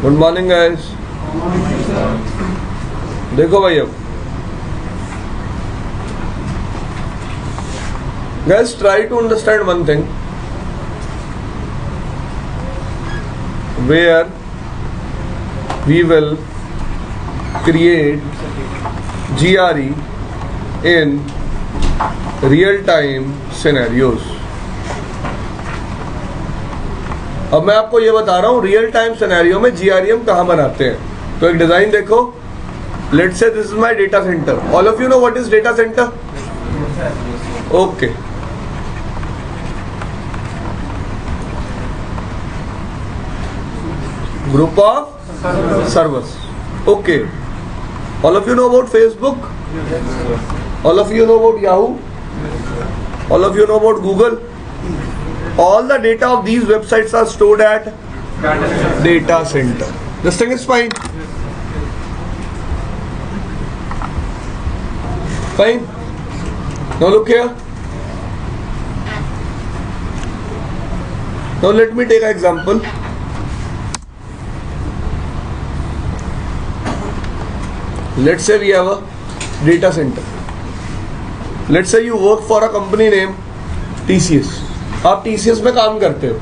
Good morning guys. देखो भाई, अब guys try to understand one thing, where we will create GRE in real time scenarios। अब मैं आपको ये बता रहा हूँ रियल टाइम सिनेरियो में GRE हम कहाँ बनाते हैं। तो एक डिजाइन देखो, let's say this is my data centre. All of you know what is data centre? Okay, group of servers. Okay, all of you know about Facebook, all of you know about Yahoo, all of you know about Google. All the data of these websites are stored at data center. This thing is fine. Fine. Now look here. Now let me take an example. Let's say we have a data center. Let's say you work for a company named TCS. आप TCS में काम करते हो,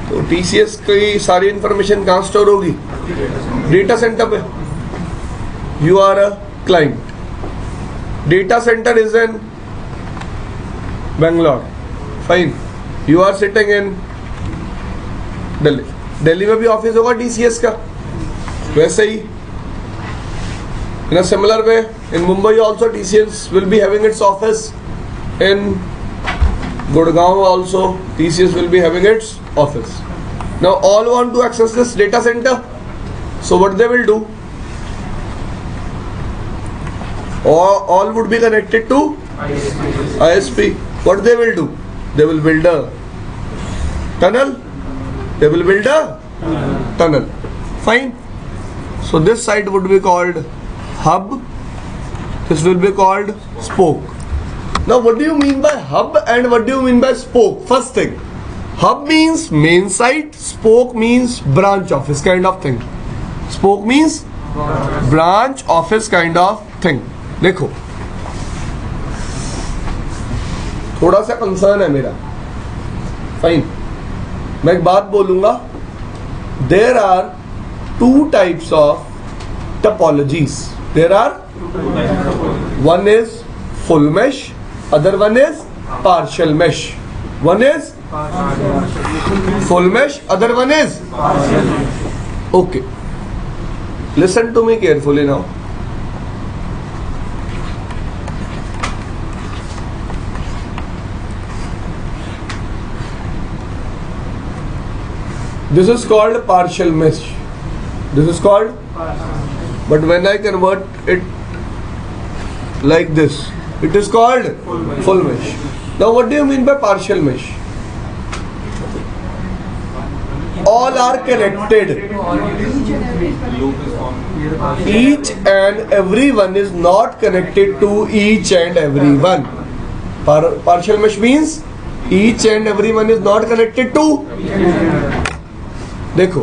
तो TCS की सारी information कहाँ store होगी? डेटा सेंटर पे। You are a client, data centre is in Bangalore, fine. You are sitting in Delhi, Delhi में भी ऑफिस होगा TCS का। वैसे ही in a similar way in Mumbai also TCS will be having its office, in Gurgaon also TCS will be having its office. Now all want to access this data center, so what they will do, all would be connected to ISP. What they will do, they will build a tunnel, fine. So this site would be called hub, this will be called spoke. Now what do you mean by hub and what do you mean by spoke? First thing, hub means main site, spoke means branch office kind of thing. Spoke means branch office kind of thing. देखो, थोड़ा सा concern है मेरा, fine. मैं एक बात बोलूंगा, there are two types of topologies. There are, one is full mesh, other one is partial mesh. One is full mesh, other one is okay. Listen to me carefully now. This is called partial mesh. This is called, but when I convert it like this, it is called full mesh. Now what do you mean by partial mesh? All are connected. Each and every one is not connected to each and every one. Partial mesh means each and every one is not connected to. देखो,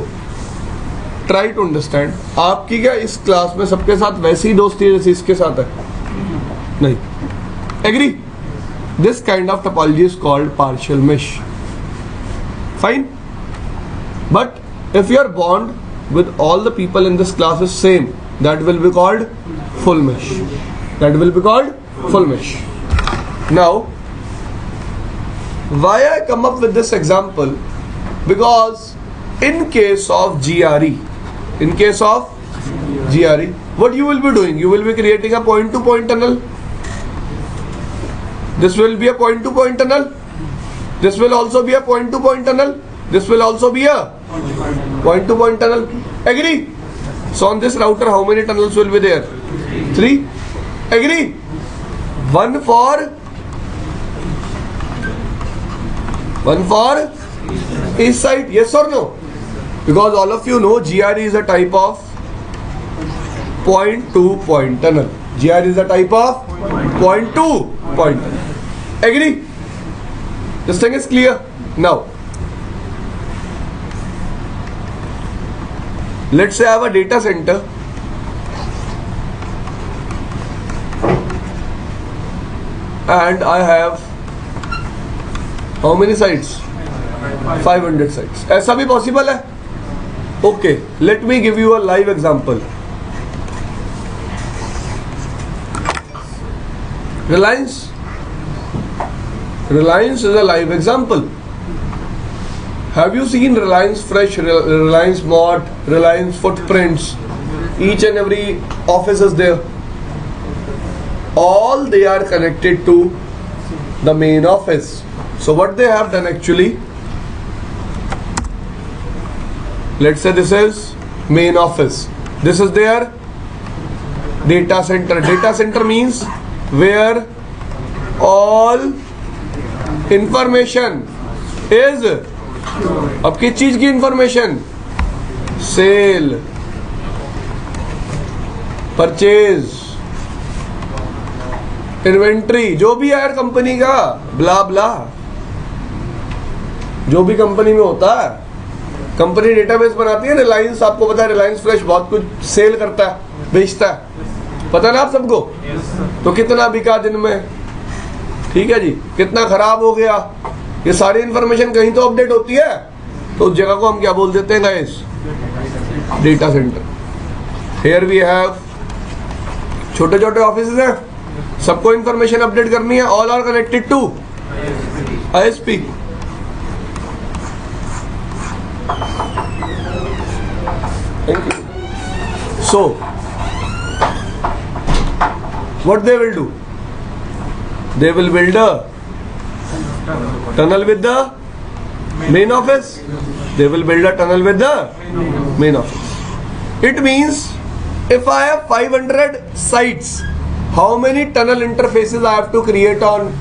try to understand. आपकी क्या इस class में सबके साथ वैसी ही दोस्ती है जैसे इसके साथ है? नहीं। Agree? This kind of topology is called partial mesh, fine. But if your bond with all the people in this class is same, that will be called full mesh, that will be called full mesh. Now why I come up with this example? Because in case of GRE, what you will be doing? You will be creating a point-to-point tunnel. This will be a point-to-point tunnel. This will also be a point-to-point tunnel. This will also be a point-to-point tunnel. Agree? So on this router, how many tunnels will be there? 3. Agree? One for each side. Yes or no? Because all of you know GRE is a type of point-to-point tunnel. GRE is a type of point-to-point tunnel. Agree? This thing is clear. Now Let's say I have a data center and I have how many sites? 500 sites. ऐसा भी possible है? Okay, let me give you a live example. Reliance is a live example. Have you seen Reliance Fresh, Reliance Mart, Reliance Footprints? Each and every office is there. All they are connected to the main office. So what they have done actually, let's say this is main office. This is their data center. Data center means where all information is. अब किस चीज की information? Cell, purchase, inventory, जो भी है यार company का, ब्ला ब्ला, जो भी कंपनी में होता है. कंपनी डेटाबेस बनाती है. रिलायंस, आपको पता है रिलायंस फ्रेश बहुत कुछ सेल करता है, बेचता है, पता है ना आप सबको. तो कितना बिका दिन में, ठीक है जी, कितना खराब हो गया, ये सारी इंफॉर्मेशन कहीं तो अपडेट होती है. तो उस जगह को हम क्या बोल देते हैं guys? Data centre. Here we have छोटे छोटे ऑफिस हैं, सबको इंफॉर्मेशन अपडेट करनी है. All are connected to ISP. Thank you. So, what they will do? They will build a tunnel with the main office. They will build a tunnel with the main office. It means if I have 500 sites, how many tunnel interfaces I have to create on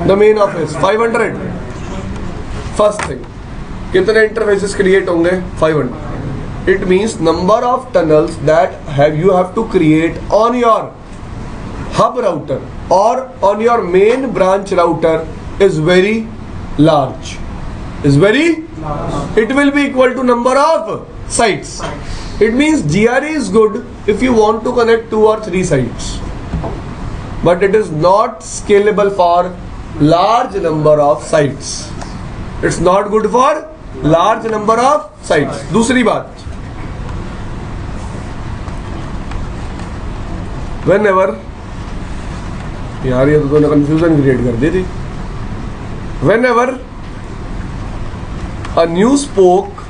the main office? 500. First thing, कितने interfaces create होंगे? 500. It means number of tunnels that you have to create on your hub router or on your main branch router is very large. It will be equal to number of sites. It means GRE is good if you want to connect 2 or 3 sites, but it is not scalable for large number of sites. It's not good for large number of sites. दूसरी बात, whenever, यार ये तो तूने confusion create कर दी थी. Whenever a new spoke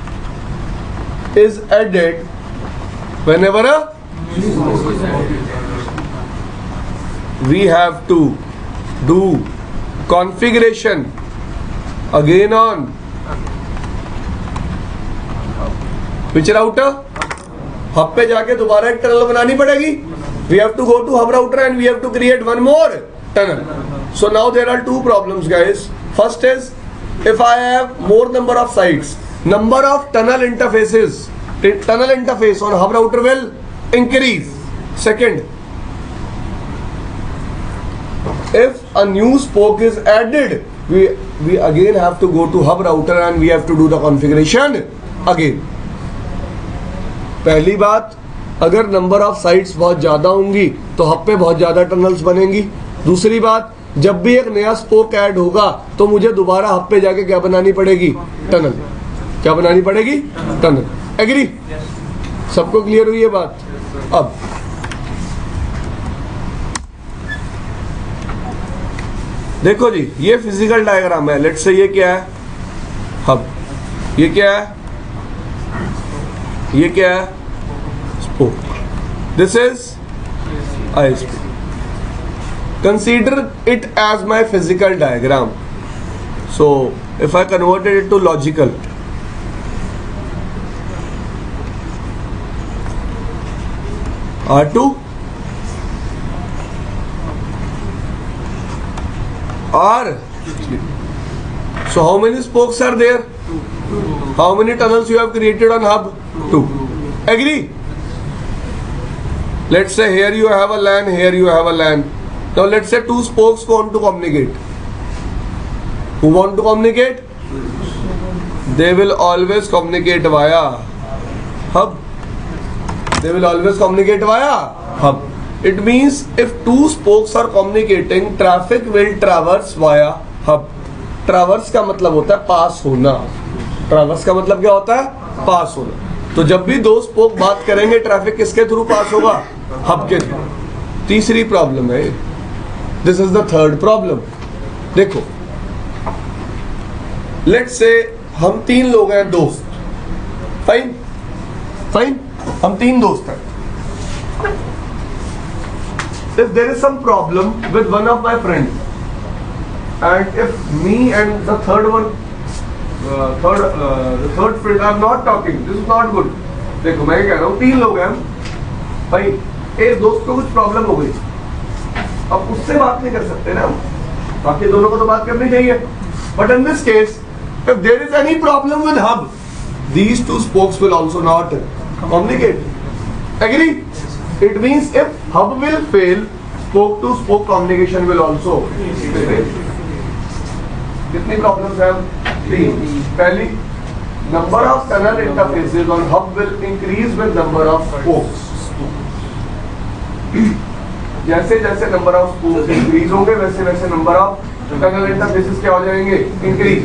is added, we have to do configuration again on which router? Hub पे जाके दोबारा एक टनल बनानी पड़ेगी. We have to go to hub router and we have to create one more tunnel. So now there are two problems, guys. First is, if I have more number of sites, number of tunnel interfaces, tunnel interface on hub router will increase. Second, if a new spoke is added, we again have to go to hub router and we have to do the configuration again. पहली बात, अगर number of sites बहुत ज़्यादा होंगी तो hub पे बहुत ज़्यादा टनल्स बनेंगी. दूसरी बात, जब भी एक नया स्पोक ऐड होगा तो मुझे दोबारा हब पे जाके क्या बनानी पड़ेगी? टनल. क्या बनानी पड़ेगी? टनल. एग्री? सबको क्लियर हुई ये बात? अब देखो जी, ये फिजिकल डायग्राम है. लेट्स से ये क्या है? हब. ये क्या है? ये क्या है? spoke. This is ISP. Consider it as my physical diagram. So if I converted it to logical, R2 R. So how many spokes are there? How many tunnels you have created on hub? 2. Agree? Let's say here you have a LAN, here you have a LAN. Now let's say 2 spokes want to communicate. Who want to communicate? They will always communicate via hub. they will always communicate via hub. It means if two spokes are communicating, traffic will traverse via hub. Traverse का मतलब होता है पास होना. Traverse का मतलब क्या होता है? पास होना. तो जब भी दो स्पोक बात करेंगे, ट्रैफिक किसके थ्रू पास होगा? हब के थ्रू. तीसरी प्रॉब्लम है. This is the third problem. देखो, लेट्स से हम तीन लोग हैं दोस्त. फाइन फाइन, हम तीन दोस्त हैं. If there is some problem with one of my friends, and if me and the third one, the third friend are not talking, this is not good. देखो मैं कह रहा हूँ, तीन लोग हैं भाई, एक दोस्त को कुछ प्रॉब्लम हो गई, अब उससे बात नहीं कर सकते ना, बाकी दोनों को तो बात करनी चाहिए. But in this case, if there is any problem with hub, these two spokes will also not communicate. Agree? It means if hub will fail, spoke to spoke communication will also fail. कितनी problems हैं? तीन. पहली, number of tunnel interfaces on hub will increase with number of spokes. जैसे जैसे number of spokes increase होंगे, वैसे वैसे number of tunnel interfaces क्या हो जाएंगे? Increase.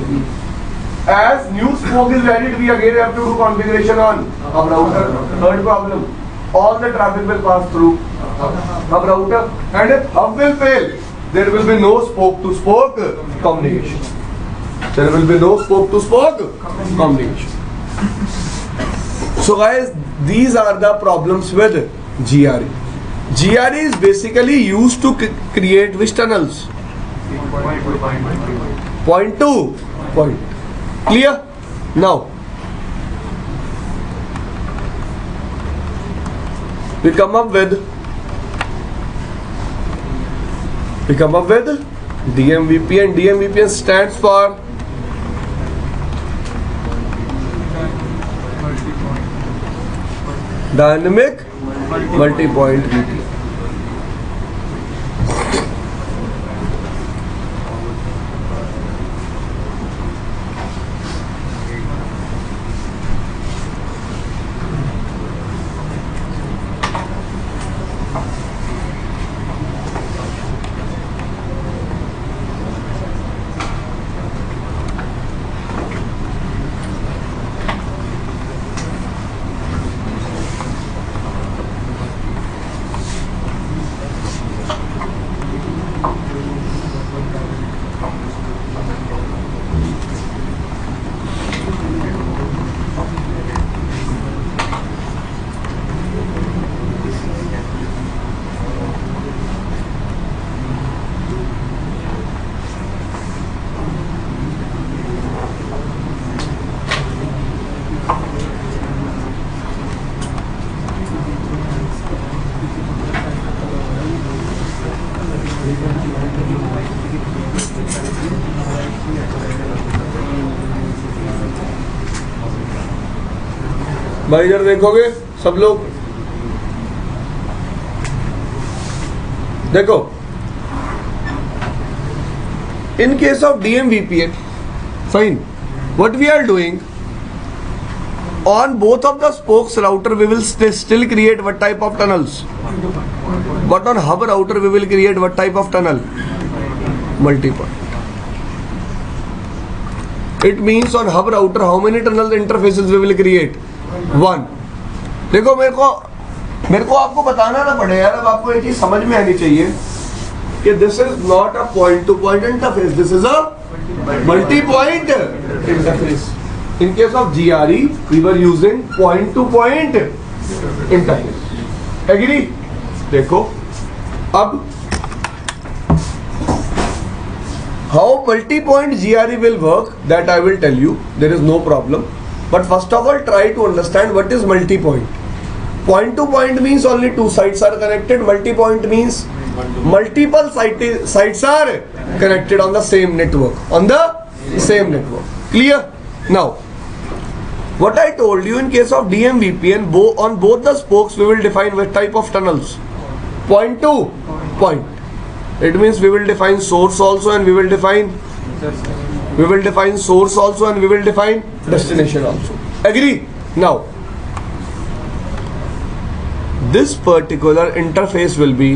As new spoke is added, we again have to do configuration on hub router. Third problem, all the traffic will pass through hub router, and if hub will fail, there will be no spoke to spoke communication. There will be no spoke to spoke communication. So guys, these are the problems with GRE. GRE is basically used to create which tunnels? Point to point. Clear? Now we come up with DMVPN. DMVPN stands for Dynamic Multi-Point VPN. भाई इधर देखोगे सब लोग, देखो, in case of DMVPN, fine, what we are doing on both of the spokes router, we will still create what type of tunnels, but on hub router we will create what type of tunnel? Multi-point. It means on hub router how many tunnel interfaces we will create? One. देखो मेरे को आपको बताना ना पड़े यार, अब आपको ये चीज समझ में आनी चाहिए कि this is not a point to point interface, this is a multi point interface. In case of GRE we were using point to point interface. Agree? देखो अब how multi point GRE will work, that I will tell you, there is no problem. But first of all, try to understand what is multi-point. Point to point means only two sites are connected. Multi-point means multiple sites are connected on the same network. Clear? Now, what I told you, in case of DMVPN, on both the spokes we will define what type of tunnels. Point to point. It means we will define source also, and we will define source also, and we will define destination also. Agree? Now this particular interface will be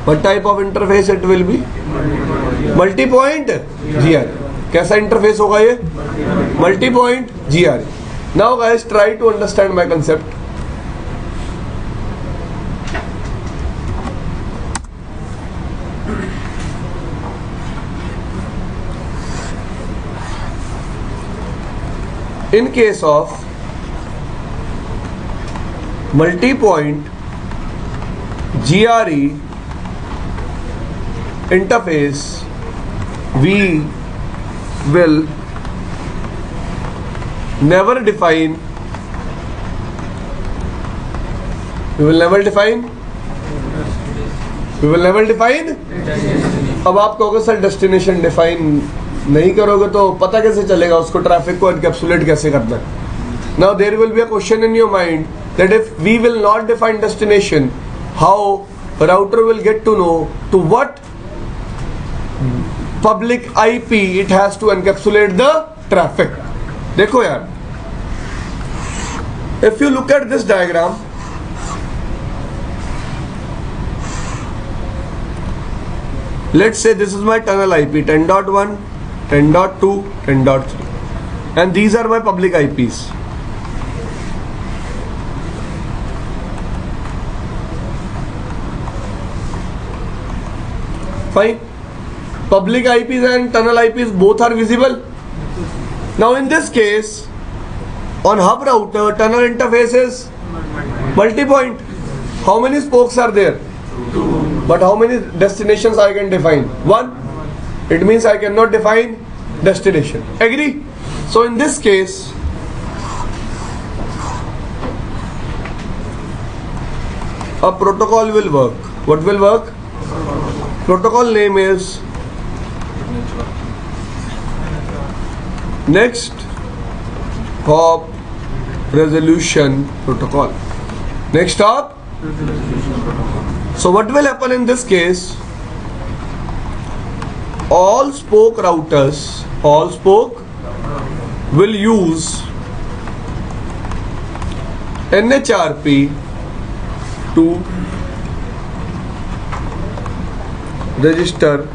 what type of interface it will be? Multi-point GRE. कैसा interface होगा ये? Multi-point GRE. Now guys, try to understand my concept. In case of multi-point GRE interface, we will never define अब आप कहोगे sir destination define नहीं करोगे तो पता कैसे चलेगा उसको, ट्रैफिक को एनकैप्सुलेट कैसे करना है? Now there will be a question in your mind that if we will not define destination, how router will get to know to what public IP it has to encapsulate the traffic. देखो यार, if you look at this diagram, let's say this is my tunnel IP 10.1, 10.2, 10.3 and these are my public IPs. Fine. Public IPs and tunnel IPs both are visible. Now in this case, on hub router, tunnel interface is multi-point. How many spokes are there? 2. But how many destinations I can define? 1. It means I cannot define destination. Agree? So in this case, a protocol will work. What will work? Protocol name is Next Hop Resolution Protocol. Next Hop. So what will happen in this case? All spoke routers, all spoke will use NHRP to register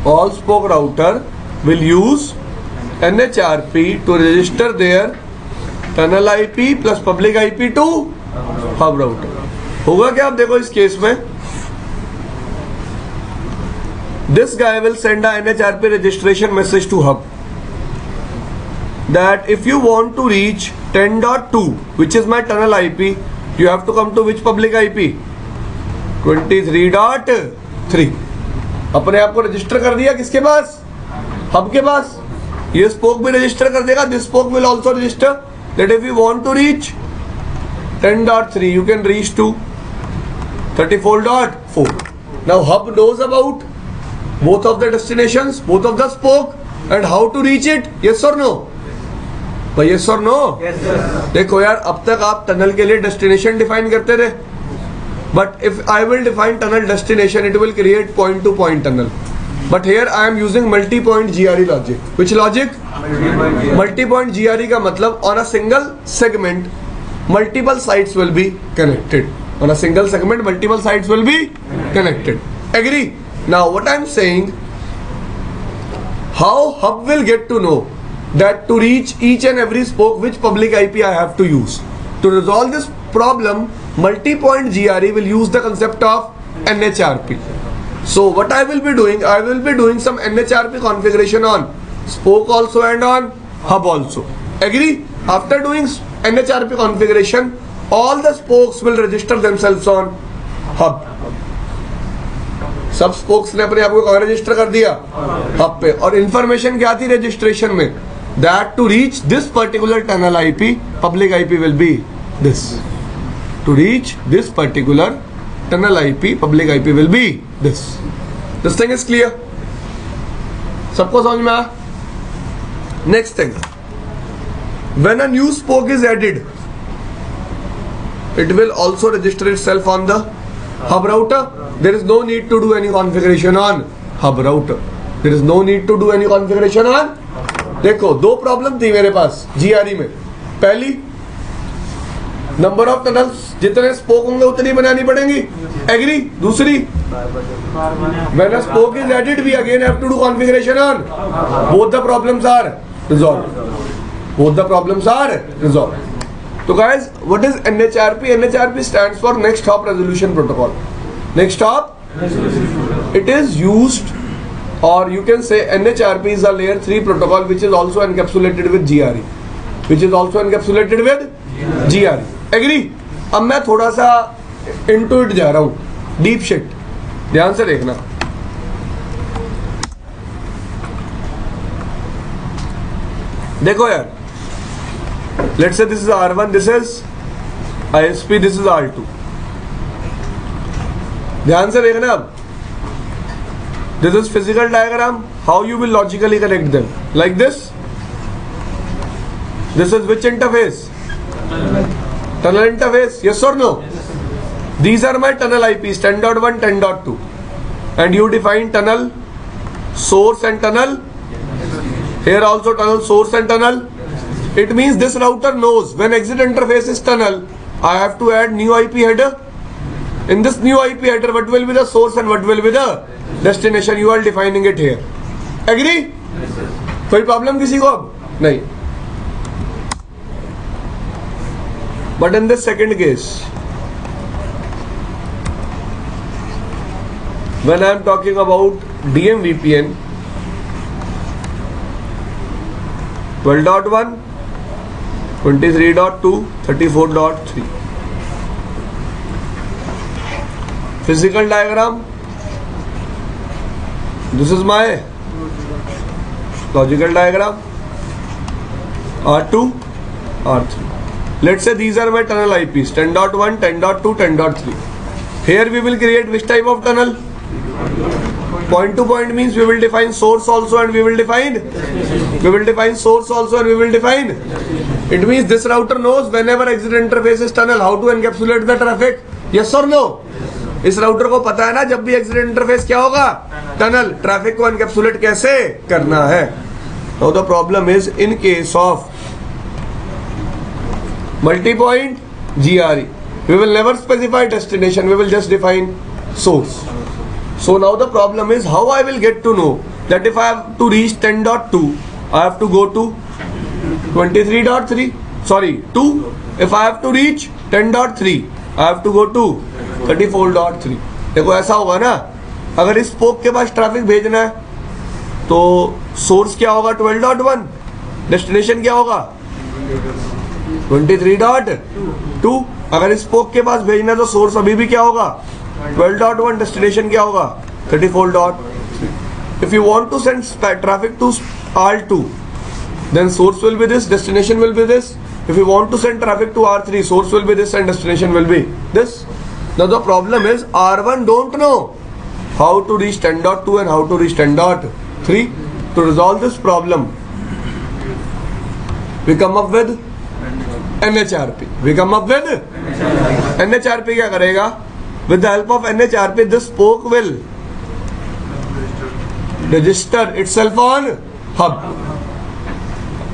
all spoke router will use NHRP to register their tunnel IP plus public IP to hub router. होगा क्या? आप देखो इस case में this guy will send a NHRP registration message to hub that if you want to reach 10.2 which is my tunnel IP, you have to come to which public IP? 23.3. अपने आप को register कर दिया किसके पास? Hub के पास. ये spoke भी register कर देगा. This spoke will also register that if you want to reach 10.3 you can reach to 34.4. Now hub knows about both of the destinations, both of the spoke and how to reach it. Yes or no? भाई yes or no? Yes sir. देखो यार, अब तक आप tunnel के लिए destination define करते थे, but if I will define tunnel destination, it will create point to point tunnel. But here I am using multi-point GRE logic. Which logic? Multi-point GRE का मतलब on a single segment multiple sites will be connected. On a single segment multiple sites will be connected. Agree? Now what I am saying, how hub will get to know that to reach each and every spoke which public IP I have to use. To resolve this problem, multi-point GRE will use the concept of NHRP. So what I will be doing, I will be doing some NHRP configuration on spoke also and on hub also. Agree? After doing NHRP configuration, all the spokes will register themselves on hub. सब spokes ने अपने आप को कहाँ register कर दिया? Hub पे. और इंफॉर्मेशन क्या थी रजिस्ट्रेशन में? That to reach this particular tunnel IP, public IP will be this. To reach this particular tunnel IP, public IP will be this. This thing is clear? सबको समझ में आया? Next thing, when a new spoke is added, it will also register itself on the hub router. There is no need to do any configuration on hub router. There is no need to do any configuration on. देखो दो problem थी मेरे पास GRE में. पहली, number of tunnels, जितने spoke होंगे उतनी बनानी पड़ेंगी. एग्री. दूसरी, when a spoke is added we again have to do configuration on. Both the problems are resolved. Both the problems are resolved. So guys, what is NHRP? NHRP stands for Next Hop Resolution Protocol. Next Hop, it is used, or you can say NHRP is a layer 3 protocol which is also encapsulated with GRE. Which is also encapsulated with GRE. Agree? अब मैं थोड़ा सा into it जा रहा हूँ. Deep shit. ध्यान से देखना. देखो यार, let's say this is R1, this is ISP, this is R2. ध्यान से देखना. अब this is physical diagram. How you will logically connect them? Like this. This is which interface? Tunnel interface. Yes or no? These are my tunnel IPs 10.1, 10.2, and you define tunnel source and tunnel. Here also tunnel source and tunnel. It means this router knows when exit interface is tunnel, I have to add new IP header. In this new IP header, what will be the source and what will be the destination? You are defining it here. Agree? कोई problem किसी को अब नहीं. But in this second case, when I am talking about DMVPN 12.1, 23.2, 34.3. Physical diagram. This is my logical diagram. R2, R3. Let's say these are my tunnel IPs 10.1, 10.2, 10.3. Here we will create which type of tunnel? Point to point means we will define source also and we will define source also and we will define. It means this router knows whenever exit interface is tunnel how to encapsulate the traffic. Yes or no? इस router को पता है ना जब भी exit interface क्या होगा? Tunnel. Traffic को एनकैप्सुलेट कैसे करना है? Now the problem is in case of multi point GRE, we will never specify destination, we will just define source. So now the problem is how I will get to know that if I have to reach 10.2, I have to go to 23.3. Sorry, 2. If I have to reach 10.3, I have to go to 34.3. देखो ऐसा होगा ना, अगर इस spoke के पास traffic भेजना है तो सोर्स क्या होगा? 12.1. डेस्टिनेशन क्या होगा? 23.2. अगर इस स्पोक के पास भेजना है तो सोर्स अभी भी क्या होगा? 12.1. डेस्टिनेशन क्या होगा? 34.3. If you want to send traffic to R2, then source will be this, destination will be this. If you want to send traffic to R3, source will be this and destination will be this. Now the problem is R1 don't know how to reach 10.2 and how to reach 10.3. To resolve this problem, we come up with NHRP. NHRP क्या करेगा? With the help of NHRP, this spoke will register itself on hub.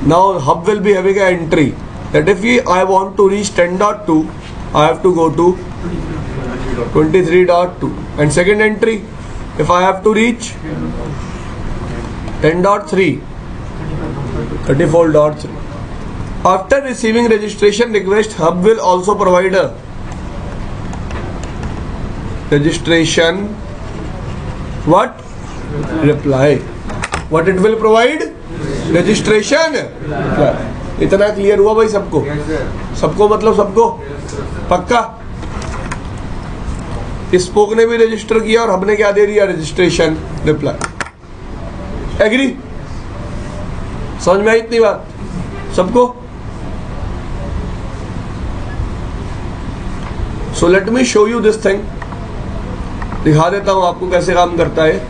Now hub will be having an entry that if I want to reach 10.2, I have to go to 23.2. And second entry, if I have to reach 10.3, 34.3. After receiving registration request, hub will also provide a registration reply. What it will provide? Registration reply. इतना clear हुआ भाई सबको? सबको मतलब सबको? पक्का? Spoke ने भी रजिस्टर किया और हमने क्या दे दिया? Registration reply. एग्री? समझ में आई इतनी बात सबको? So let me show you this thing. दिखा देता हूं आपको कैसे काम करता है.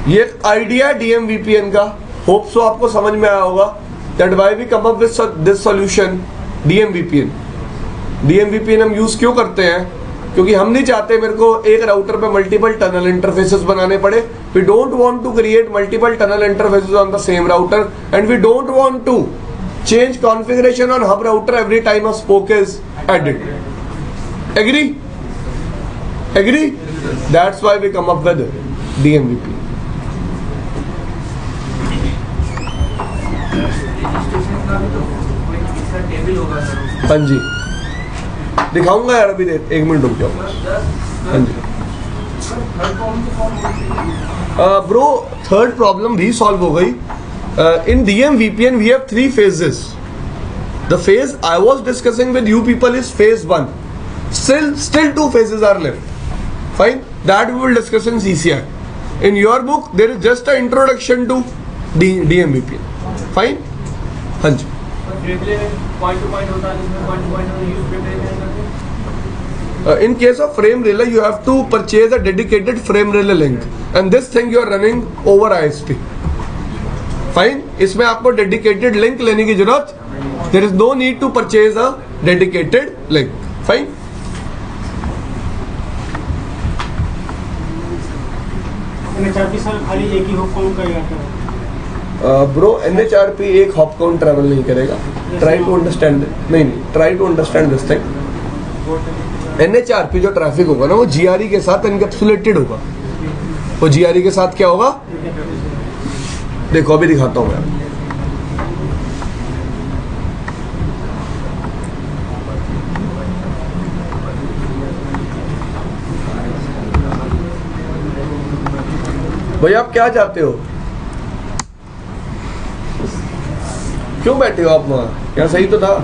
ये एक आइडिया है DMVPN का, होप सो आपको समझ में आया होगा that why we come up with this solution DMVPN। DMVPN हम यूज क्यों करते हैं? क्योंकि हम नहीं चाहते मेरे को एक राउटर पे मल्टीपल टनल इंटरफेसेस बनाने पड़े। We don't want to create multiple tunnel interfaces on the same router and we don't want to change configuration on hub router every time a spoke is added. Agree? That's why we come up with DMVP. हाँ जी, दिखाऊंगा यार, अभी देख, 1 minute रुक जाओ। हाँ जी bro, third problem भी solve हो गई। In DMVPN we have 3 phases. The phase I was discussing with you people is phase 1. Still 2 phases are left. Fine, that we will discuss in CCI. In your book there is just an introduction to DMVPN. Fine. हाँ जी। In case of frame relay you have to purchase a dedicated frame relay link and this thing you are running over ISP. Fine, इसमें आपको dedicated link लेने की जरूरत, there is no need to purchase a dedicated link. Fine, खाली एक ही hop count करेगा bro, NHRP एक हॉप काउंट ट्रैवल नहीं करेगा। ट्राई टू अंडरस्टैंड, नहीं try to understand this thing. NHRP जो ट्रैफिक होगा ना वो GRE के साथ एनकैप्सुलेटेड होगा। वो GRE के साथ क्या होगा, देखो अभी दिखाता हूं मैं। भाई आप क्या चाहते हो? क्यों बैठे हो आप वहां? क्या सही तो था।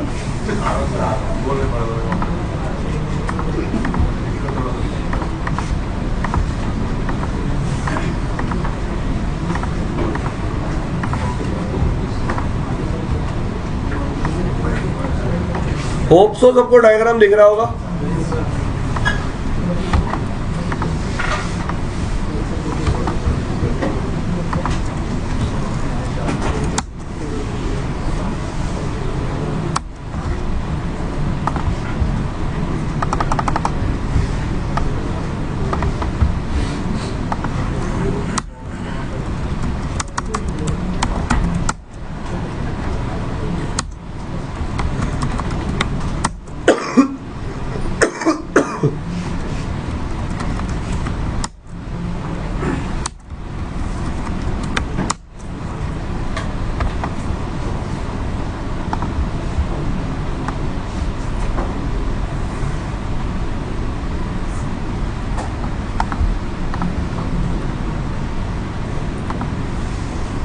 होप सो सबको डायग्राम दिख रहा होगा।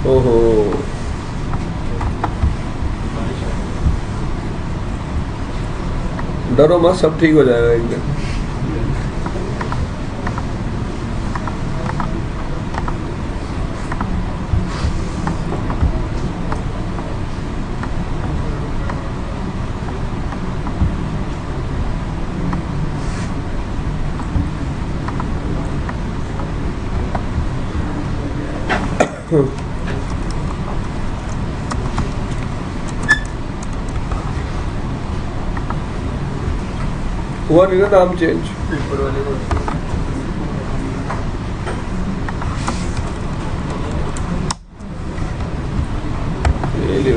ओहो, डरो मत, सब ठीक हो जाएगा एक दिन। हुआ नहीं ना नाम चेंज?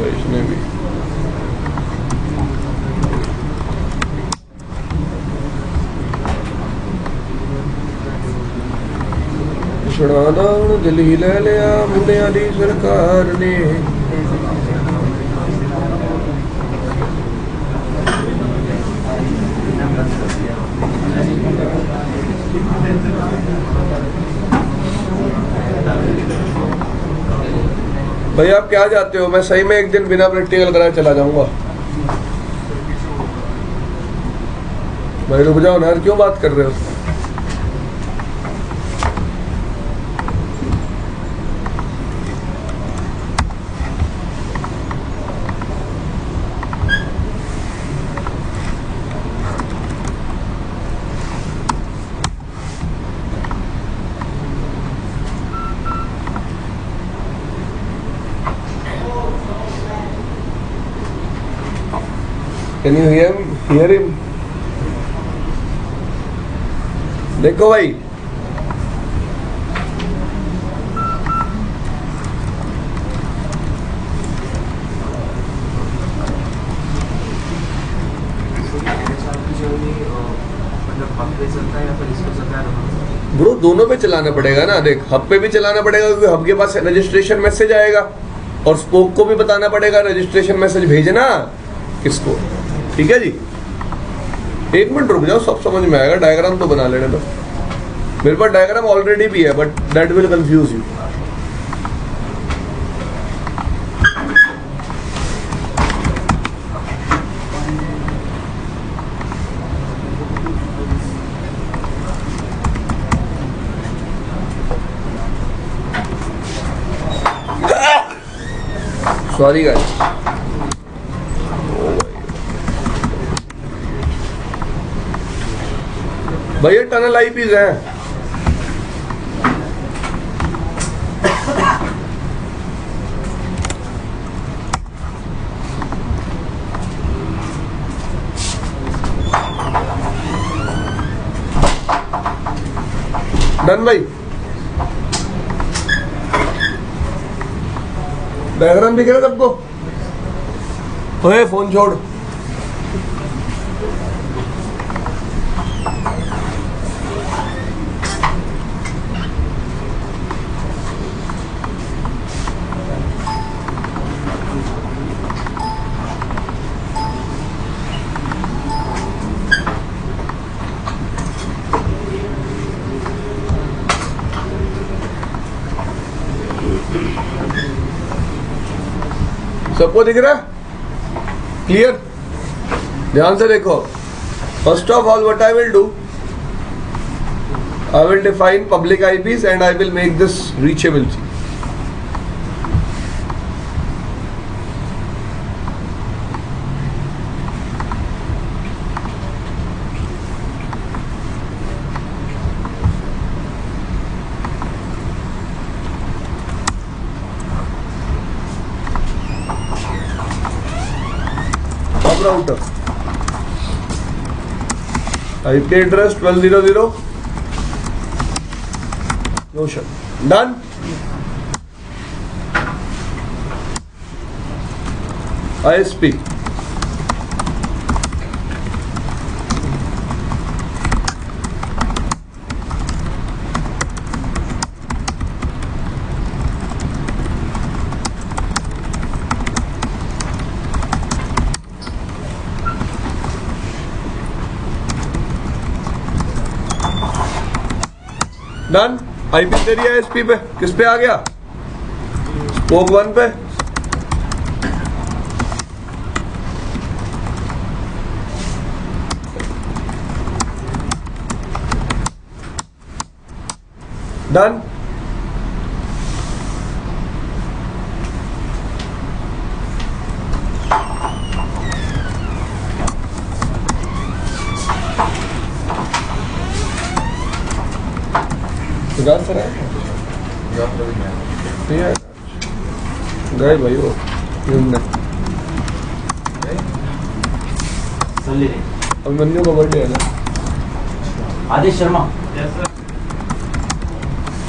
वैष्णवी छुड़ाना दिल ही ले लिया मुंडिया दी सरकार ने। भाई आप क्या जाते हो? मैं सही में एक दिन बिना प्रैक्टिकल कराए चला जाऊंगा। भाई रुक जाओ ना यार, क्यों बात कर रहे हो? Can you hear him? देखो भाई, ब्रो दोनों पे चलाना पड़ेगा ना। देख, हब पे भी चलाना पड़ेगा क्योंकि हब के पास रजिस्ट्रेशन मैसेज आएगा, और स्पोक को भी बताना पड़ेगा रजिस्ट्रेशन मैसेज भेजना किसको। ठीक है जी, एक मिनट रुक जाओ, सब समझ में आएगा। डायग्राम तो बना लेने दो, मेरे पास डायग्राम ऑलरेडी भी है, but that will confuse you. Sorry guys, भैया टनल आईपीज हैं। डन भाई, डायग्राम दिख रहा है सबको? ओए फोन छोड़। सबको दिख रहा है? क्लियर? ध्यान से देखो। First of all what I will do, I will define public IPs and I will make this reachable. Router IP address 1200 Notion. Done. ISP done. IP तेरी ISP पे किस पे आ गया? स्पोक 1 पे। डन। गए भाई वो अभिमन्यु का बर्थडे है ना। आदिश शर्मा,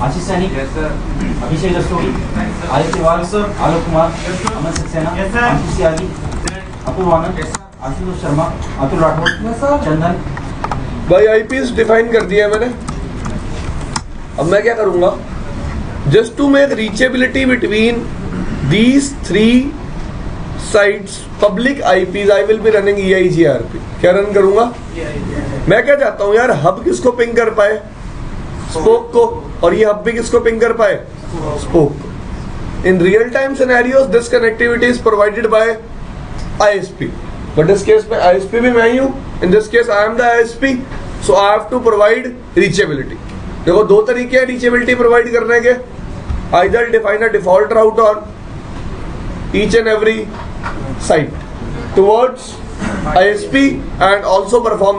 आशीष सैनी, अभिषेक रस्तोगी, आदित्य तिवारी, आलोक कुमार, अमन सक्सेना, अंकित सियागी, अतुल आनंद, आशुतोष शर्मा, अतुल राठौर, चंदन। भाई आईपीएस डिफाइन कर दिया है मैंने। अब मैं क्या करूंगा, just to make reachability between these 3 sites public IPs I will be running EIGRP। क्या रन करूंगा? मैं क्या चाहता हूं यार, हब किसको पिंग कर पाए? स्पोक को, और ये हब भी किसको पिंग कर पाए? Spoke. In real time scenarios this connectivity is provided by ISP, but इस केस में ISP भी मैं ही हूं। In this case I am the ISP, so I have to provide reachability. देखो दो तरीके हैं रीचेबिलिटी प्रोवाइड करने के, either define a default route on each and every site towards ISP and also perform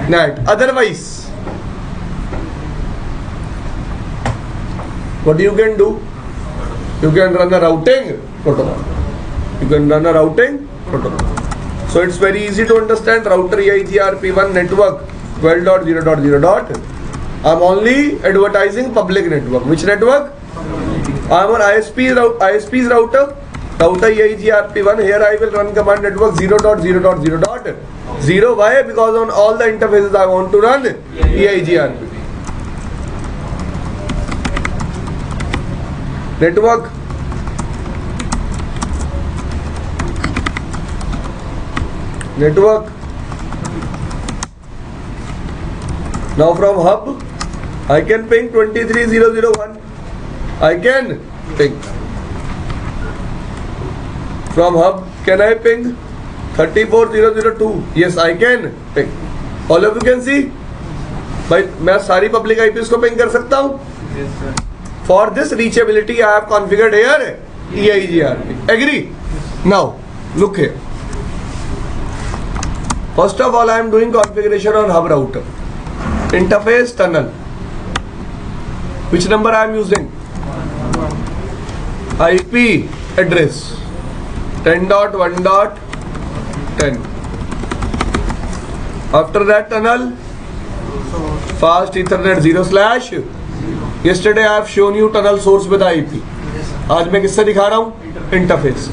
NAT, otherwise what you can do, you can run a routing protocol, you can run a routing protocol. So it's very easy to understand. Router EIGRP1 network 12.0.0. I'm only advertising public network. Which network? I'm on ISP's router. Router EIGRP1. Here I will run command network 0.0.0.0. Why? Because on all the interfaces I want to run EIGRP. Network. Now from hub, I can ping 23001. I can ping. From hub, can I ping 34002? Yes, I can ping. All of you can see? भाई मैं सारी public IPS को ping कर सकता हूँ. For this reachability, I have configured here EIGRP. Agree? Now, look here. First of all, I am doing configuration on hub router. Interface tunnel. Which number I am using? IP address 10.1.10. After that tunnel, fast Ethernet 0/. Yesterday I have shown you tunnel source with IP. आज मैं किससे दिखा रहा हूँ? Interface.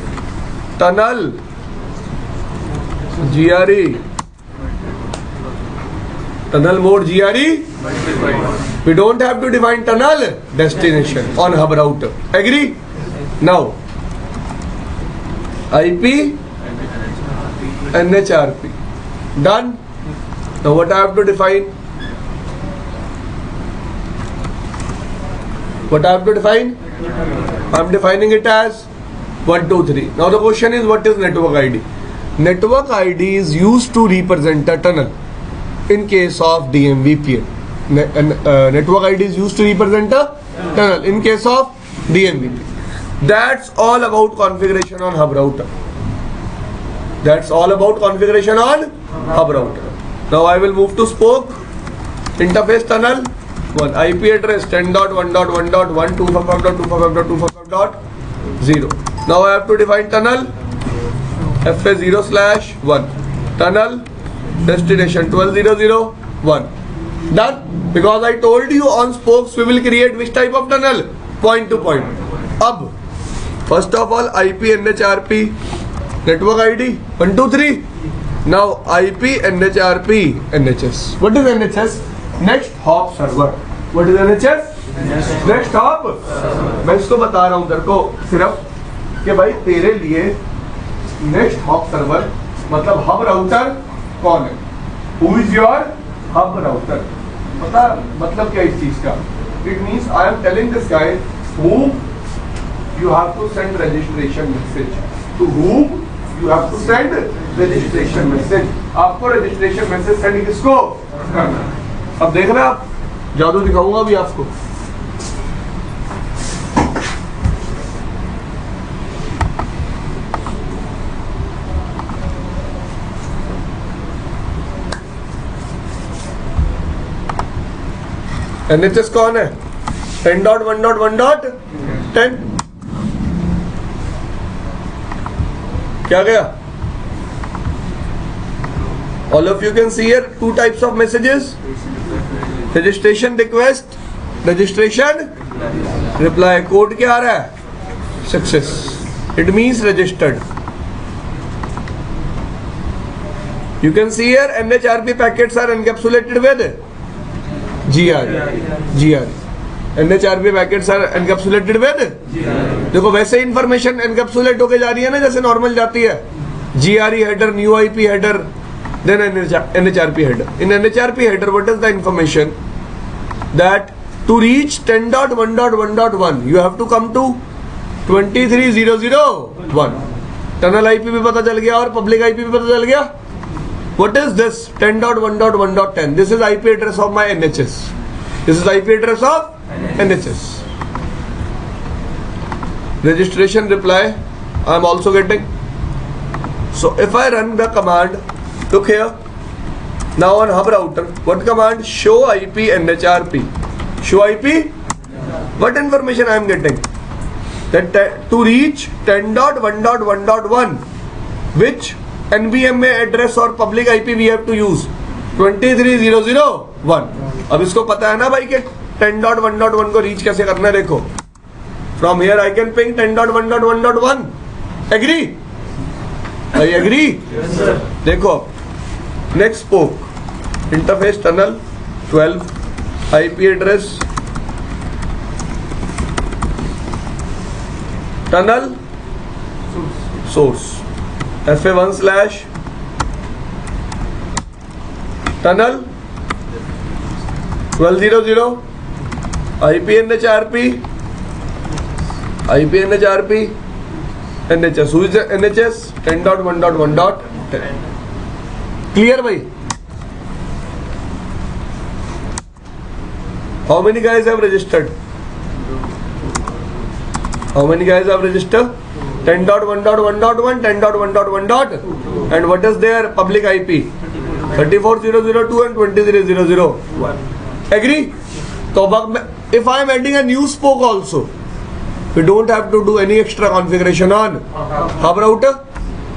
Tunnel GRE. Tunnel mode GRE. We don't have to define tunnel destination on hub router. Agree? Now IP NHRP. Done. Now what I have to define? What I have to define? I am defining it as 1, 2, 3. Now the question is, what is network ID? Network ID is used to represent a tunnel in case of DMVPN. Network ID is used to represent a tunnel in case of DMVPN. That's all about configuration on hub router. That's all about configuration on hub router. Now I will move to spoke. Interface tunnel. One IP address 10.1.1.1 Now I have to define tunnel FA0/1. Tunnel destination 12.0.0.1. Done. Because I told you on spokes we will create which type of tunnel? Point to point. Ab first of all IP NHRP network ID 1, 2, 3. Now IP NHRP NHS. What is NHS? Next hop server. What is NHS? Next hop. मैं इसको बता रहा हूँ तेरे को सिर्फ कि भाई तेरे लिए नेक्स्ट हॉप सर्वर मतलब हब राउटर कौन है? Who is your hub router? पता मतलब क्या इस चीज का? It means I am telling this guy whom you have to send registration message. To whom you have to send registration message. आपको registration message send किसको करना? अब देख रहे आप, जादू दिखाऊंगा अभी आपको. NHS कौन है? 10.1.1.10. क्या गया? All of you can see here two types of messages. Registration request, registration reply. Code क्या आ रहा है? Success. It means registered. You can see here NHRP packets are encapsulated with GRE. NHRP packets are encapsulated with देखो वैसे information encapsulate होके जा रही है ना जैसे नॉर्मल जाती है. GRE header, new IP header, then NHRP header. In NHRP header, what is the information? That to reach 10.1.1.1 you have to come to 23001. Tunnel IP भी पता चल गया और पब्लिक IP भी पता चल गया. What is this 10.1.1.10? This is IP address of my NHS. This is IP address of NHS. Registration reply I am also getting. So if I run the command, look here. Now on hub router, what command? Show IP NHRP. Show IP. What information I am getting? That to reach 10.1.1.1 Which NVMe address or public IP we have to use? 23001. अब इसको पता है ना भाई कि 10.1.1 को reach कैसे करना है. देखो, from here I can ping 10.1.1.1. Agree? I agree? Yes, sir. देखो, next spoke, interface tunnel 12, IP address, tunnel source, FA1 slash tunnel 1200, IP NHRP, NHS. Who is the NHS? 10.1.1.10. Clear bhai? How many guys have registered? 10.1.1.1, 10.1.1. And what is their public IP? 34.002 and 20.001. Agree? So if I am adding a new spoke also, we don't have to do any extra configuration on hub router.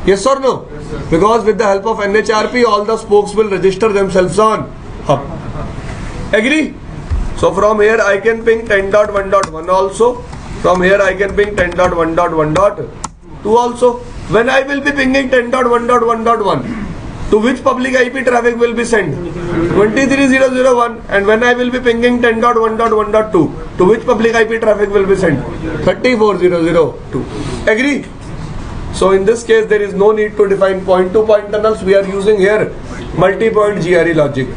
Yes or no? Yes, sir. Because with the help of NHRP, all the spokes will register themselves on hub. Agree? So from here I can ping 10.1.1 also. From here I can ping 10.1.1.2 also. When I will be pinging 10.1.1.1, to which public IP traffic will be sent? 23001. And when I will be pinging 10.1.1.2, to which public IP traffic will be sent? 34.002. Agree? So in this case there is no need to define point-to-point tunnels. We are using here multi-point GRE logic.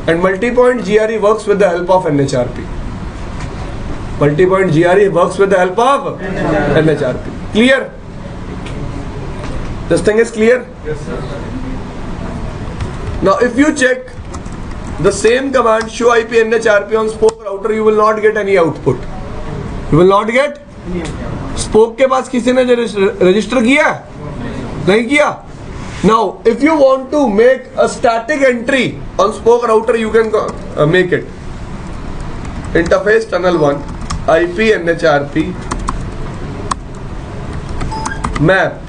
And multi-point GRE works with the help of NHRP. Multi-point GRE works with the help of NHRP. Clear? This thing is clear? Yes, sir. Now if you check the same command show IP NHRP on spoke router, you will not get any output. You will not get? Spoke के पास किसी ने register किया? नहीं किया? Now if you want to make a static entry on spoke router, you can make it. Interface tunnel 1, IP NHRP, map.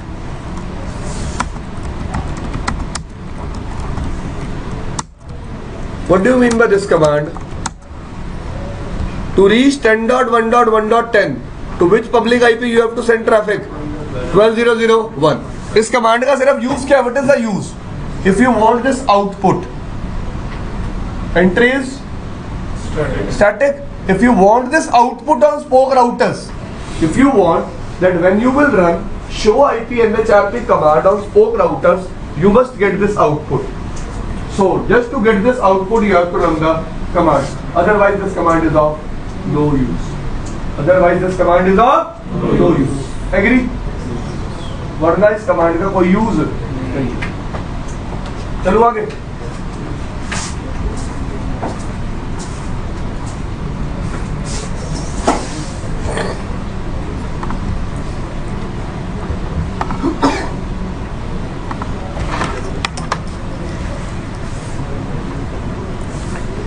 What do you mean by this command? To reach 10.1.1.10, to which public IP you have to send traffic? 12.001. इस command का सिर्फ use क्या? What is the use? If you want this output, entry is static. If you want this output on spoke routers, if you want that when you will run show IP NHRP command on spoke routers, you must get this output. So just to get this output, you have to run the command. Otherwise, this command is of no use. Otherwise, this command is of no use. Agree? वरना इस command का कोई use नहीं. चलो आगे.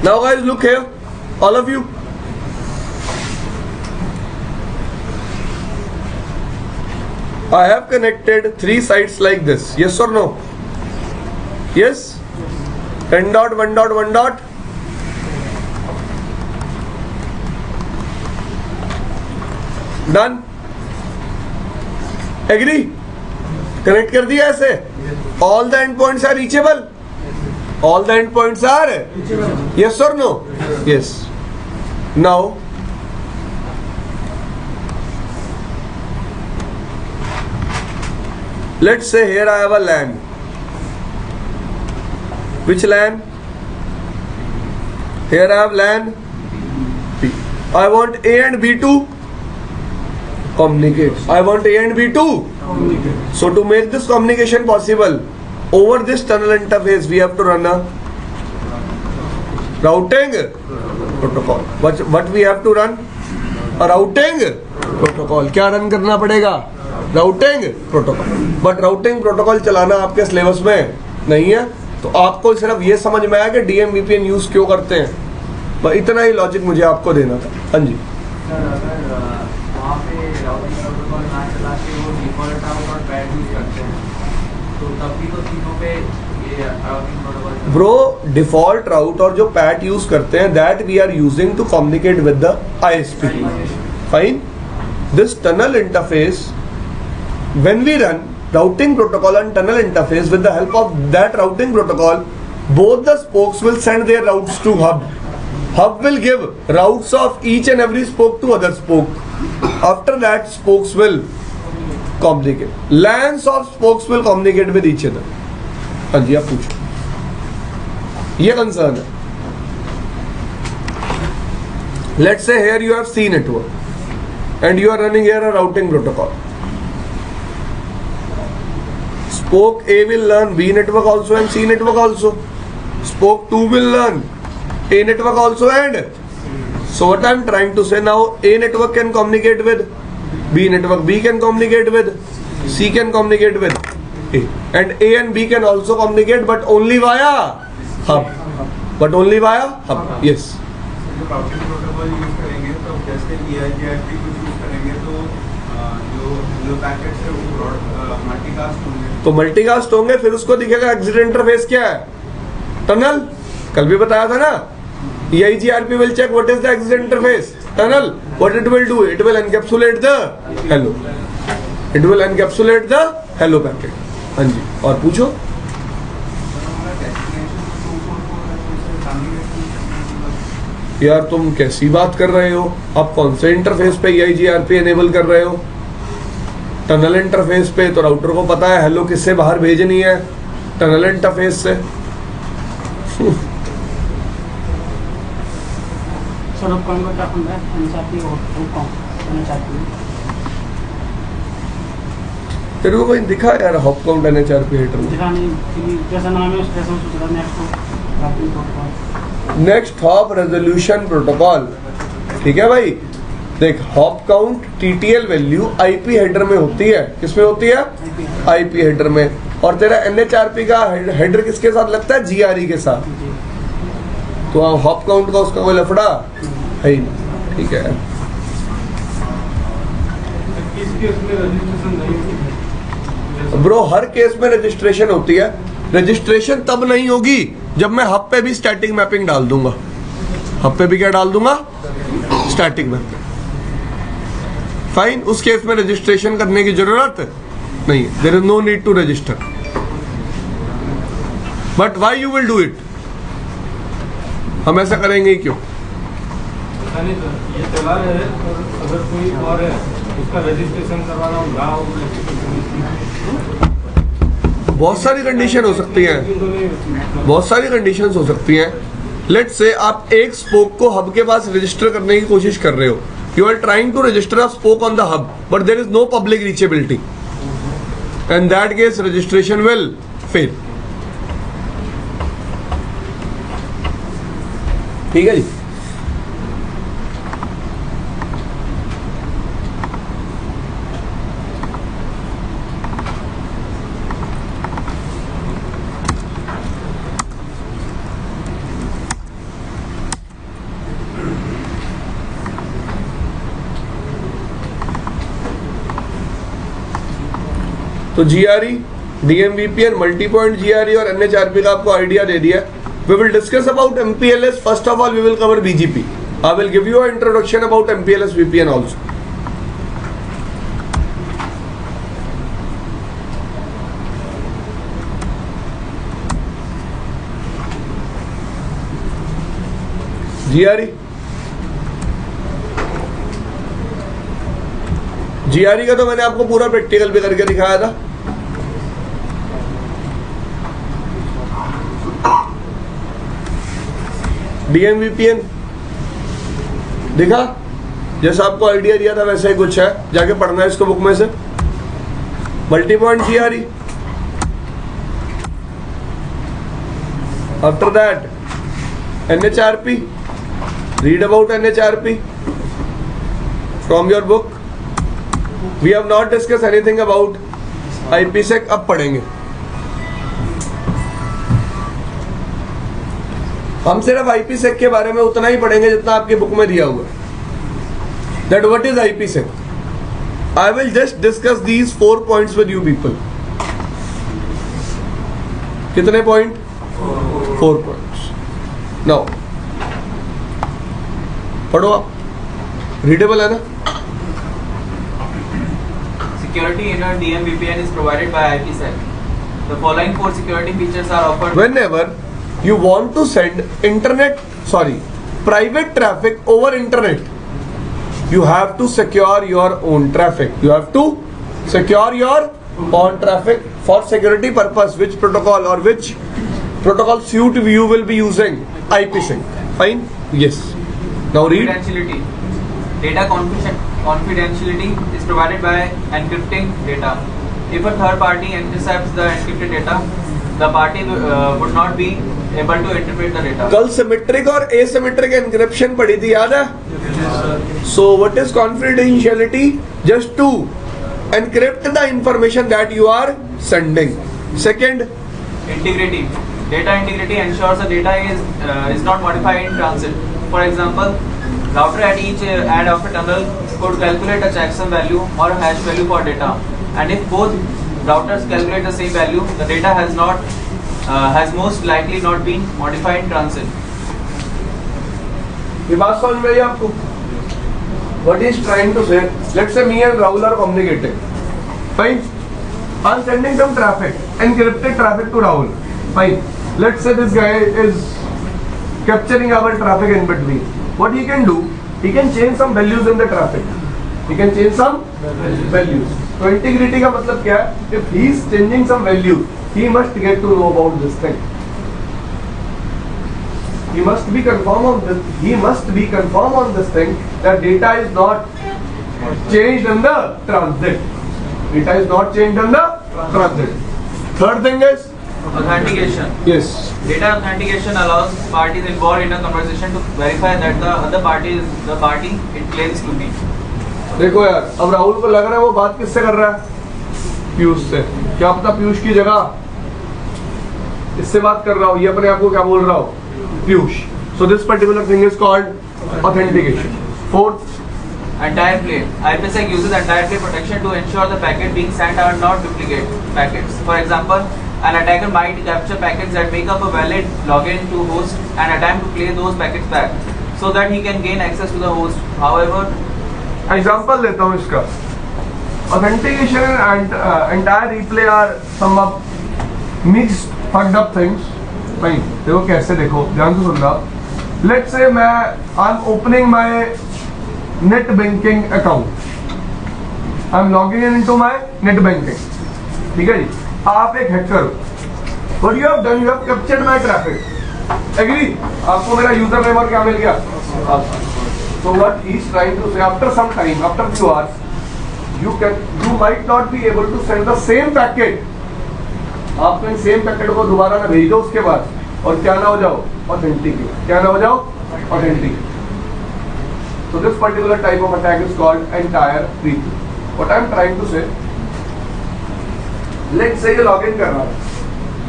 Now guys, look here, all of you. I have connected 3 sites like this. Yes or no? Yes? 10.1.1. Done? Agree? Connect कर दिया ऐसे? All the endpoints are reachable? All the endpoints are? Yes or no? Yes. Now, let's say here I have a LAN. Which LAN? Here I have LAN B. I want A and B to communicate. I want A and B to communicate. So to make this communication possible, over this tunnel interface we have to run a routing protocol. What we have to run? A routing protocol. क्या run करना पड़ेगा? Routing protocol. But routing protocol चलाना आपके syllabus में नहीं है, तो आपको सिर्फ ये समझ में आया कि डीएम वीपीएन यूज क्यों करते हैं. बस इतना ही लॉजिक मुझे आपको देना था. हाँ जी. सर अगर वहाँ पे राउटिंग प्रोटोकॉल ना चला के वो डिफॉल्ट आउट और पैड यूज करते हैं तो तो तब भी तो तीनों पे ये राउटिंग प्रोटोकॉल ब्रो डिफॉल्ट राउट और जो पैट यूज करते हैं that we are using to communicate with the ISP. Fine. This tunnel interface when we run routing protocol and tunnel interface, with the help of that routing protocol, both the spokes will send their routes to hub. Hub will give routes of each and every spoke to other spoke. After that, spokes will communicate. LANs of spokes will communicate with each other. हाँ जी, आप पूछो. ये concern है. Let's say here you have C network and you are running here a routing protocol. Spoke A will learn B network also and C network also. Spoke 2 will learn A network also and so what I am trying to say now, A network can communicate with B network, B can communicate with C, can communicate with A, and A and B can also communicate, but only via hub. But only via hub. Yes. जो routing protocol use करेंगे तो जैसे EIGRP कुछ use करेंगे तो जो packets है वो ब्रॉड मल्टीकास्ट होंगे. तो मल्टीकास्ट होंगे, फिर उसको दिखेगा एग्जिट इंटरफेस क्या है, टनल. कल भी बताया था ना, EIGRP will check what is the exit interface, tunnel. What it will do, it will encapsulate the hello. It will encapsulate the hello packet. हाँ जी, और पूछो. यार तुम कैसी बात कर रहे हो, आप कौन से इंटरफेस पे EIGRP एनेबल कर रहे हो? टनल इंटरफेस पे. तो राउटर को पता है हेलो किससे बाहर भेजनी है, टनल इंटरफेस से. सर कौन टाकून है एनचापी और कौन एनचापी तेरे को कोई दिखा यार हॉप काउंट NHRP हेडर में? दिखा नहीं, जैसा नाम है उसके हिसाब से सोच रहा next routing protocol. Next hop resolution protocol. ठीक है भाई, देख hop count TTL value IP header में होती है. किसमें होती है? IP हेडर में. और तेरा NHRP का हेडर किसके साथ लगता है? GRE के साथ. तो हॉप काउंट का उसका कोई लफड़ा है ही नहीं. ठीक है. इस केस में रजिस्ट्रेशन नहीं होती. ब्रो हर केस में रजिस्ट्रेशन होती है. रजिस्ट्रेशन तब नहीं होगी जब मैं हब पे भी स्टैटिक मैपिंग डाल दूंगा. हब पे भी क्या डाल दूंगा? Static mapping. फाइन. उस केस में रजिस्ट्रेशन करने की जरूरत नहीं है. There is no need to register. But why you will do it? हम ऐसा करेंगे क्यों? पता नहीं सर, ये चला रहे हैं. अगर कोई और है उसका रजिस्ट्रेशन करवाना हो, ना हो बहुत सारी कंडीशन हो सकती हैं. बहुत सारी कंडीशंस हो सकती हैं. लेट्स से आप एक स्पोक को हब के पास रजिस्टर करने की कोशिश कर रहे हो. You are trying to register a spoke on the hub, but there is no public reachability. In that case, registration will fail. ठीक है जी. तो GRE, DMVPN, multi point GRE और NHRP का आपको आइडिया दे दिया. We will discuss about MPLS. First of all we will cover BGP. I will give you a introduction about MPLS VPN also. GRE का तो मैंने आपको पूरा प्रैक्टिकल भी करके दिखाया था. DMVPN दिखा, जैसा आपको आइडिया दिया था वैसा ही कुछ है. जाके पढ़ना है इसको बुक में से. Multi point GRE. After that NHRP. Read about NHRP from your book. We have not discussed anything about IPsec. अब पढ़ेंगे. हम सिर्फ IPsec के बारे में उतना ही पढ़ेंगे जितना आपकी बुक में दिया हुआ है. That what is IPsec? I will just discuss these 4 points with you people. कितने पॉइंट? 4 पॉइंट्स. नाउ पढ़ो आप, रीडेबल है ना? Security in a DM VPN is provided by IPsec. The following 4 security features are offered. Whenever you want to send private traffic over internet, you have to secure your own traffic. You have to secure your own traffic for security purpose. Which protocol or which protocol suite you will be using? IPsec. Fine? Yes. Now read. Confidentiality. Data confidentiality is provided by encrypting data. If a third party intercepts the encrypted data, the party would not be able to interpret the data. कल symmetric और asymmetric encryption पढ़ी थी, याद है? So what is confidentiality? Just to encrypt the information that you are sending. Second, Integrity. Data integrity ensures the data is not modified in transit. For example, router at each end of a tunnel could calculate a checksum value or a hash value for data, and if both routers calculate the same value, the data has most likely not been modified in transit. ये बात समझ में आई आपको? What is trying to say? Let's say me and Rahul are communicating. Fine. I'm sending some traffic, encrypted traffic to Rahul. Fine. Let's say this guy is capturing our traffic in between. What he can do? He can change some values in the traffic. He can change some values. तो integrity का मतलब क्या है? If he is changing some value, he must get to know about this thing. He must be confirmed on this. He must be confirmed on this thing that data is not changed in the transit. Data is not changed in the transit. Third thing is Authentication. yes. Data authentication allows parties involved in a conversation to verify that the other party is the party it claims to be. देखो यार, अब राहुल को लग रहा है वो बात किससे कर रहा है? पीयूष से. क्या पता पीयूष की जगह इससे बात कर रहा हो, ये अपने आप को क्या बोल रहा हो? Piyush. So this particular thing is called authentication. Fourth, Entire plane. IPsec uses entire plane protection to ensure the packet being sent are not duplicate packets. For example, an attacker might capture packets that make up a valid login to host and attempt to play those packets back so that he can gain access to the host. However, example देता हूँ इसका. Authentication and entire replay are some of mixed fucked up things. भाई देखो कैसे, देखो ध्यान से सुनना. Let's say I'm opening my net banking account. I'm logging into my net banking. ठीक है जी. आप एक हैकर हो. What you have done? You have captured my traffic. Agree? आपको मेरा यूजर नेम और क्या मिल गया? So what he is trying to say, after some time, after few hours, you might not be able to send the same packet. आप तो in same packet को दोबारा ना भेज दो उसके बाद, और क्या ना हो जाओ? ऑथेंटिकेट. क्या ना हो जाओ? Authenticate. So this particular type of attack is called entire replay. What I am trying to say, let's say ये login कर रहा है,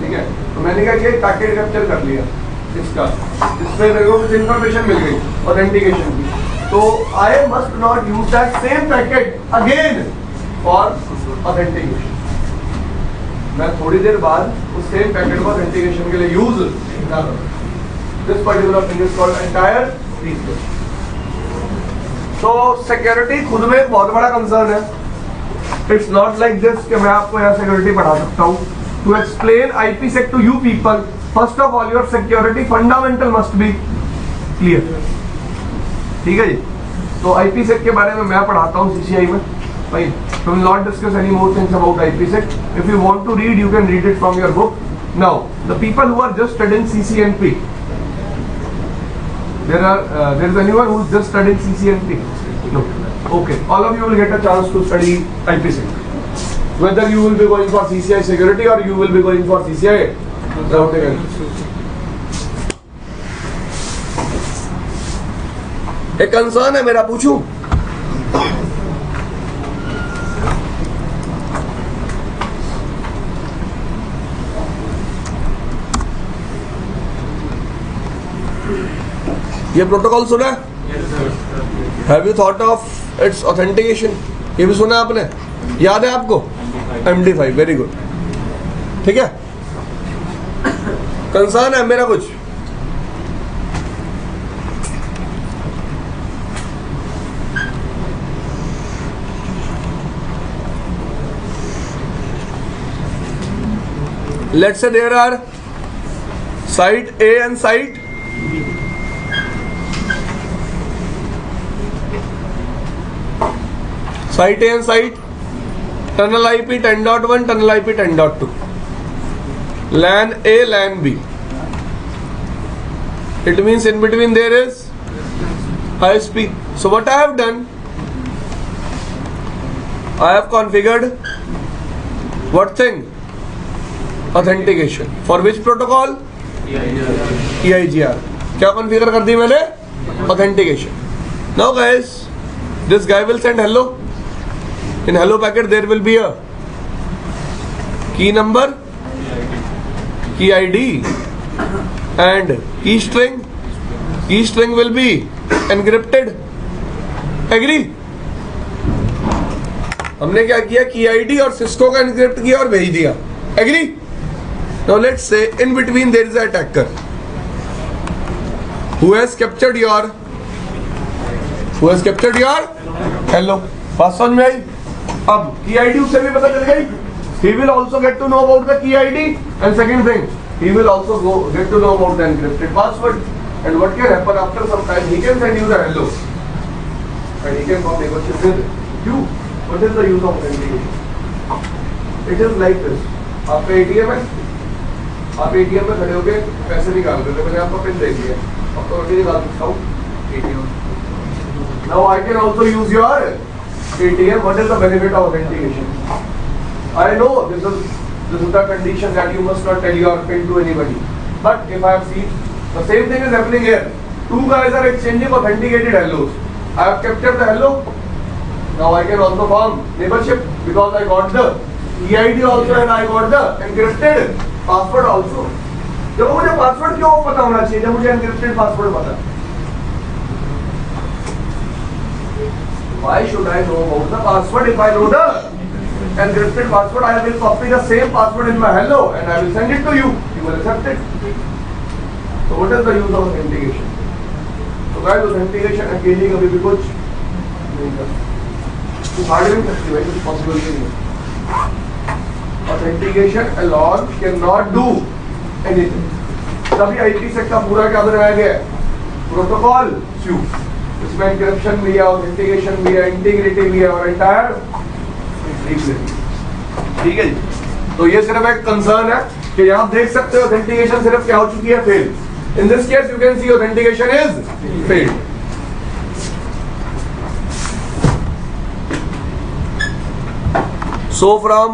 ठीक है? तो मैंने क्या किया, पैकेट कैप्चर कर लिया इसका, इसमें मेरे को कुछ इन्फॉर्मेशन मिल गई ऑथेंटिकेशन की. तो I must not use that same packet again for authentication. मैं थोड़ी देर बाद उस सेम पैकेट को ऑथेंटिकेशन के लिए यूज कर रहा हूँ. This particular thing is called entire replay. तो सिक्योरिटी खुद में एक बहुत बड़ा कंसर्न है. इट्स नॉट लाइक दिस कि मैं आपको यहाँ सिक्योरिटी पढ़ा सकता हूँ. To explain IPsec to you people, first of all your security fundamental must be clear. ठीक है जी. तो IPsec के बारे में मैं पढ़ाता हूँ CCI में. Fine. We will not discuss any more things about IPsec. If you want to read, you can read it from your book. Now, the people who are just studying CCNP, there is anyone who is just studying CCNP? No. Okay. All of you will get a chance to study IPsec. Whether you will be going for CCI security or you will be going for CCI routing. एक concern है मेरा, पूछूं? ये protocol सुना है? Have you thought of its authentication? ये भी सुना आपने? याद है आपको? MD5. Very good. ठीक है. कंसर्न है मेरा कुछ? Let's say there are site A and site A and site tunnel IP 10.1, tunnel IP 10.2, LAN A, LAN B. It means in between there is ISP. So what I have done, I have configured what thing? Authentication. For which protocol? EIGR. क्या configure कर दी मैंने? Authentication. Now guys, this guy will send hello. In hello packet there will be a key number, key ID and key string. Key string will be encrypted. Agree? हमने क्या किया? की ID और Cisco का encrypt किया और भेज दिया. Agree? Now let's say in between there is an attacker who has captured your hello. बात समझ में आई? अब की ID उससे भी पता चल गई. He will also get to know about the key ID, and second thing, he will also get to know about the encrypted password. And what can happen after some time? He can send you the hello, and he can come negotiate with you. What is the use of authentication? It is like this. आपका ATM है, आप ATM में खड़े होके पैसे निकाल रहे थे, मैंने आपका पिन दे दिया, अब तो मैं निकाल सकता हूँ ATM. Now I can also use your ATM. What is the benefit of authentication? I know this is the condition that you must not tell your PIN to anybody. But if I have seen the same thing is happening here, two guys are exchanging authenticated hellos. I have captured the hello. Now I can also form neighborship because I got the EID also and I got the encrypted password also. जब मुझे password क्यों पता होना चाहिए जब मुझे encrypted password पता? Why should I know about the password? If I know the encrypted password, I will copy the same password in my hello and I will send it to you. You will accept it. So what is the use of authentication? So guys, authentication अकेली कभी भी कुछ नहीं करती. तू hard नहीं करती भाई, कुछ पॉसिबल नहीं है. Authentication alone cannot do anything. तभी IPsec का पूरा क्या बनाया गया है? Protocol suite. इसमें encryption भी है, authentication भी है, integrity भी है और entire ठीक है जी. तो ये सिर्फ एक कंसर्न है कि आप देख सकते हो authentication सिर्फ क्या हो चुकी है? Fail. In this case you can see authentication is failed. So from